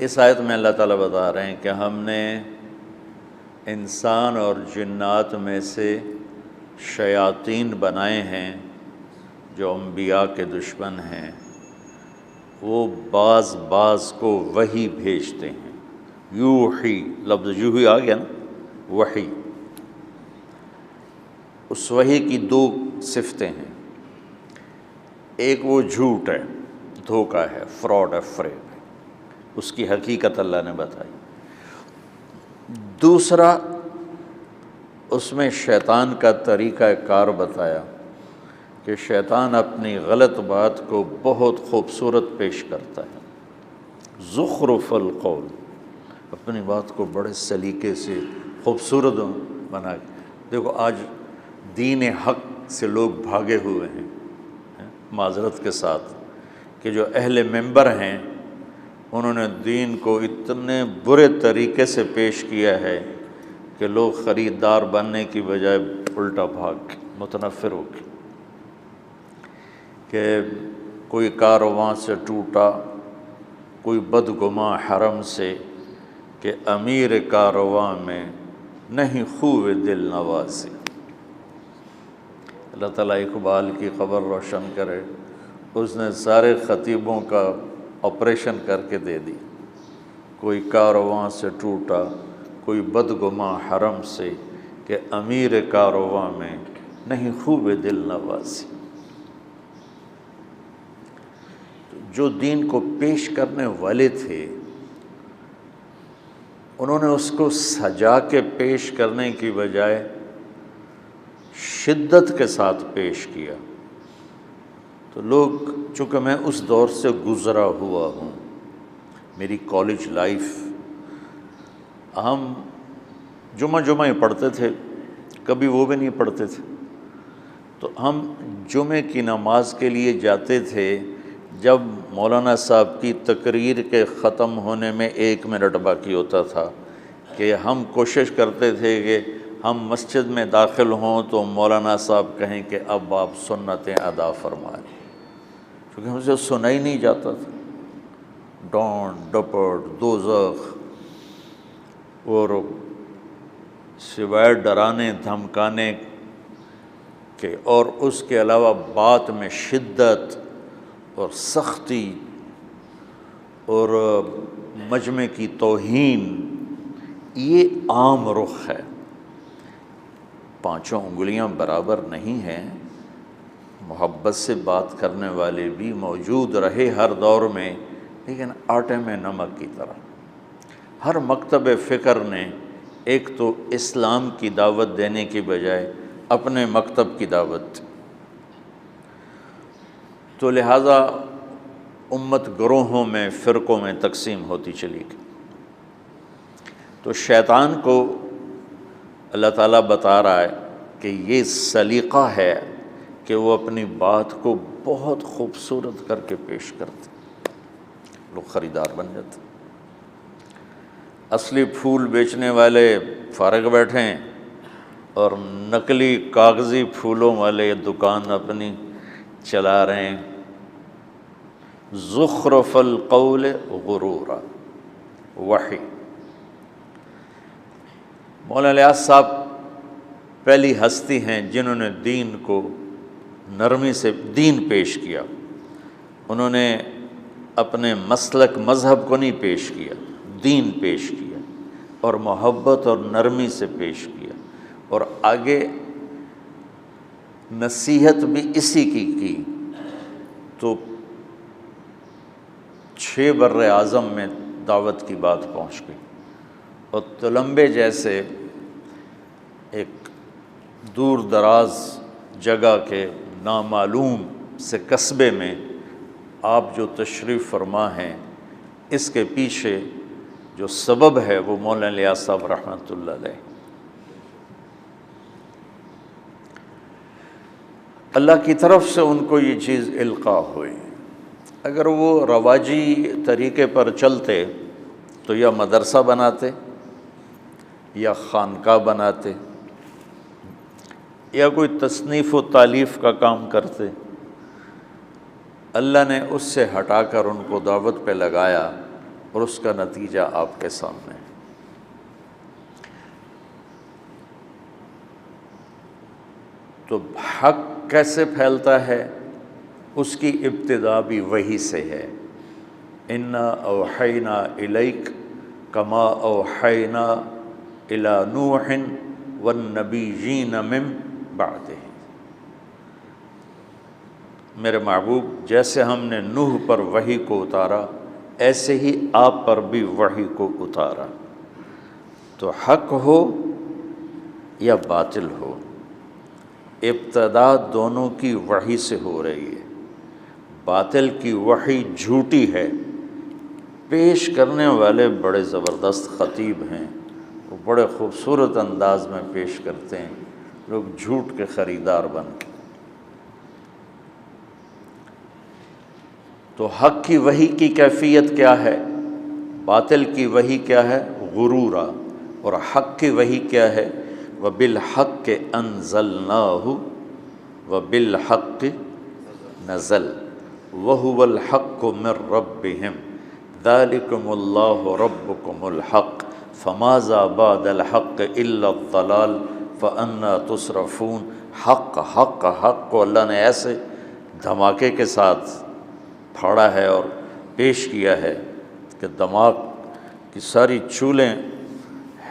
اس آیت میں اللہ تعالیٰ بتا رہے ہیں کہ ہم نے انسان اور جنات میں سے شیاطین بنائے ہیں جو انبیاء کے دشمن ہیں، وہ بعض کو وحی بھیجتے ہیں۔ یوحی، لفظ یوحی آ گیا نا، وحی۔ اس وحی کی دو صفتیں ہیں، ایک وہ جھوٹ ہے، دھوکہ ہے، فراڈ ہے، فریب ہے، اس کی حقیقت اللہ نے بتائی۔ دوسرا، اس میں شیطان کا طریقہ کار بتایا کہ شیطان اپنی غلط بات کو بہت خوبصورت پیش کرتا ہے، زخرف القول، اپنی بات کو بڑے سلیقے سے خوبصورت بنا کے۔ دیکھو آج دین حق سے لوگ بھاگے ہوئے ہیں، معذرت کے ساتھ، کہ جو اہل منبر ہیں انہوں نے دین کو اتنے برے طریقے سے پیش کیا ہے کہ لوگ خریدار بننے کی بجائے الٹا بھاگ متنفر ہو گئے، کہ کوئی کارواں سے ٹوٹا، کوئی بدگماں حرم سے، کہ امیر کارواں میں نہیں خوب دل نوازی۔ اللہ تعالیٰ اقبال کی خبر روشن کرے، اس نے سارے خطیبوں کا آپریشن کر کے دے دی۔ کوئی کارواں سے ٹوٹا، کوئی بدگماں حرم سے، کہ امیر کارواں میں نہیں خوب دل نوازی۔ جو دین کو پیش کرنے والے تھے انہوں نے اس کو سجا کے پیش کرنے کی بجائے شدت کے ساتھ پیش کیا۔ تو لوگ، چونکہ میں اس دور سے گزرا ہوا ہوں، میری کالج لائف، ہم جمعہ ہی پڑھتے تھے، کبھی وہ بھی نہیں پڑھتے تھے، تو ہم جمعے کی نماز کے لیے جاتے تھے جب مولانا صاحب کی تقریر کے ختم ہونے میں 1 منٹ باقی ہوتا تھا، کہ ہم کوشش کرتے تھے کہ ہم مسجد میں داخل ہوں تو مولانا صاحب کہیں کہ اب آپ سنتیں ادا فرمائیں، کیونکہ ہم سے سنا ہی نہیں جاتا تھا۔ ڈانٹ ڈپٹ، دوزخ، اور سوائے ڈرانے دھمکانے کے اور اس کے علاوہ بات میں شدت اور سختی اور مجمع کی توہین، یہ عام رخ ہے۔ 5 انگلیاں برابر نہیں ہیں، محبت سے بات کرنے والے بھی موجود رہے ہر دور میں، لیکن آٹے میں نمک کی طرح۔ ہر مکتب فکر نے ایک تو اسلام کی دعوت دینے کی بجائے اپنے مکتب کی دعوت دی، تو لہٰذا امت گروہوں میں، فرقوں میں تقسیم ہوتی چلی گئی۔ تو شیطان کو اللہ تعالیٰ بتا رہا ہے کہ یہ سلیقہ ہے کہ وہ اپنی بات کو بہت خوبصورت کر کے پیش کرتے، لوگ خریدار بن جاتے۔ اصلی پھول بیچنے والے فارغ بیٹھے ہیں اور نقلی کاغذی پھولوں والے دکان اپنی چلا رہے ہیں۔ زخرف القول غرورا، وحی۔ مولانا الیاس صاحب پہلی ہستی ہیں جنہوں نے دین کو نرمی سے دین پیش کیا۔ انہوں نے اپنے مسلک مذہب کو نہیں پیش کیا، دین پیش کیا، اور محبت اور نرمی سے پیش کیا، اور آگے نصیحت بھی اسی کی۔ تو 6 بر اعظم میں دعوت کی بات پہنچ گئی، اور تلمبے جیسے ایک دور دراز جگہ کے نامعلوم سے قصبے میں آپ جو تشریف فرما ہیں، اس کے پیچھے جو سبب ہے وہ مولانا الیاس صاحب رحمۃ اللہ علیہ۔ اللہ کی طرف سے ان کو یہ چیز القاء ہوئی۔ اگر وہ رواجی طریقے پر چلتے تو یا مدرسہ بناتے یا خانقاہ بناتے یا کوئی تصنیف و تالیف کا کام کرتے۔ اللہ نے اس سے ہٹا کر ان کو دعوت پہ لگایا اور اس کا نتیجہ آپ کے سامنے ہے۔ تو حق کیسے پھیلتا ہے؟ اس کی ابتدا بھی وحی سے ہے۔ انا اوحینا الیک کما اوحینا الی نوح والنبیین من بعدہ، میرے محبوب جیسے ہم نے نوح پر وحی کو اتارا ایسے ہی آپ پر بھی وحی کو اتارا۔ تو حق ہو یا باطل ہو، ابتدا دونوں کی وحی سے ہو رہی ہے۔ باطل کی وحی جھوٹی ہے، پیش کرنے والے بڑے زبردست خطیب ہیں، وہ بڑے خوبصورت انداز میں پیش کرتے ہیں، لوگ جھوٹ کے خریدار بن کے۔ تو حق کی وحی کی کیفیت کیا ہے، باطل کی وحی کیا ہے؟ غرورا، اور حق کی وحی کیا ہے؟ وَبِالْحَقِّ أَنزَلْنَاهُ وَبِالْحَقِّ نَزَلَ وَهُوَ الْحَقُّ مِنْ رَبِّهِمْ ذَلِكُمُ اللَّهُ رَبُّكُمُ الْحَقُّ فَمَاذَا بَعْدَ الْحَقِّ إِلَّا الضَّلَالُ فَأَنَّىٰ تُصْرَفُونَ۔ حق حق حق کو اللہ نے ایسے دھماکے کے ساتھ پھاڑا ہے اور پیش کیا ہے کہ دماغ کی ساری چولیں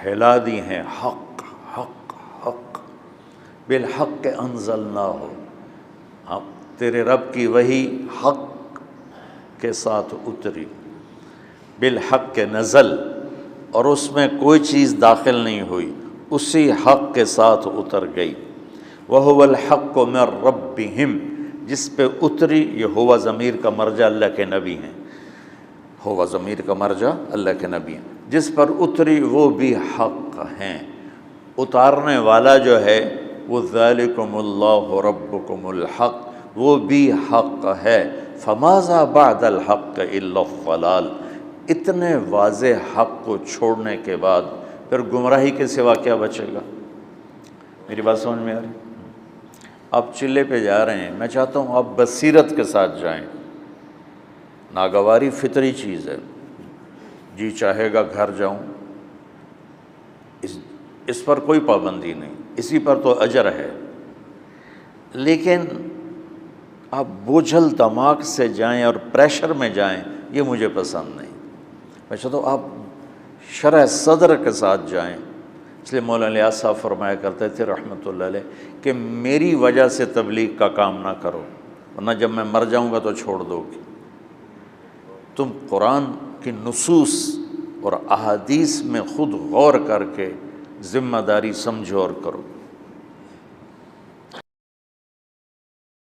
ہلا دی ہیں۔ حق حق حق، بالحق انزلناہ، ہم تیرے رب کی وحی حق کے ساتھ اتری، بالحق نزل، اور اس میں کوئی چیز داخل نہیں ہوئی، اسی حق کے ساتھ اتر گئی۔ وَهُوَ الْحَقُّ مِنْ رَبِّهِمْ، جس پہ اتری، یہ ہوا ضمیر کا مرجع اللہ کے نبی ہیں، ہوا ضمیر کا مرجع اللہ کے نبی ہیں، جس پر اتری وہ بھی حق ہیں۔ اتارنے والا جو ہے وہ ذالکم اللہ ربکم الحق، وہ بھی حق ہے۔ فماذا بعد الحق الا الضلال، اتنے واضح حق کو چھوڑنے کے بعد پھر گمراہی کے سوا کیا بچے گا؟ میری بات سمجھ میں آ رہی؟ آپ چلے پہ جا رہے ہیں، میں چاہتا ہوں آپ بصیرت کے ساتھ جائیں۔ ناگواری فطری چیز ہے، جی چاہے گا گھر جاؤں، اس پر کوئی پابندی نہیں، اسی پر تو اجر ہے، لیکن آپ بوجھل دماغ سے جائیں اور پریشر میں جائیں، یہ مجھے پسند نہیں۔ میں چاہتا ہوں آپ شرح صدر کے ساتھ جائیں۔ اس لیے مولانا الیاس صاحب فرمایا کرتے تھے رحمۃ اللہ علیہ کہ میری وجہ سے تبلیغ کا کام نہ کرو، ورنہ جب میں مر جاؤں گا تو چھوڑ دو گے۔ تم قرآن کی نصوص اور احادیث میں خود غور کر کے ذمہ داری سمجھو اور کرو۔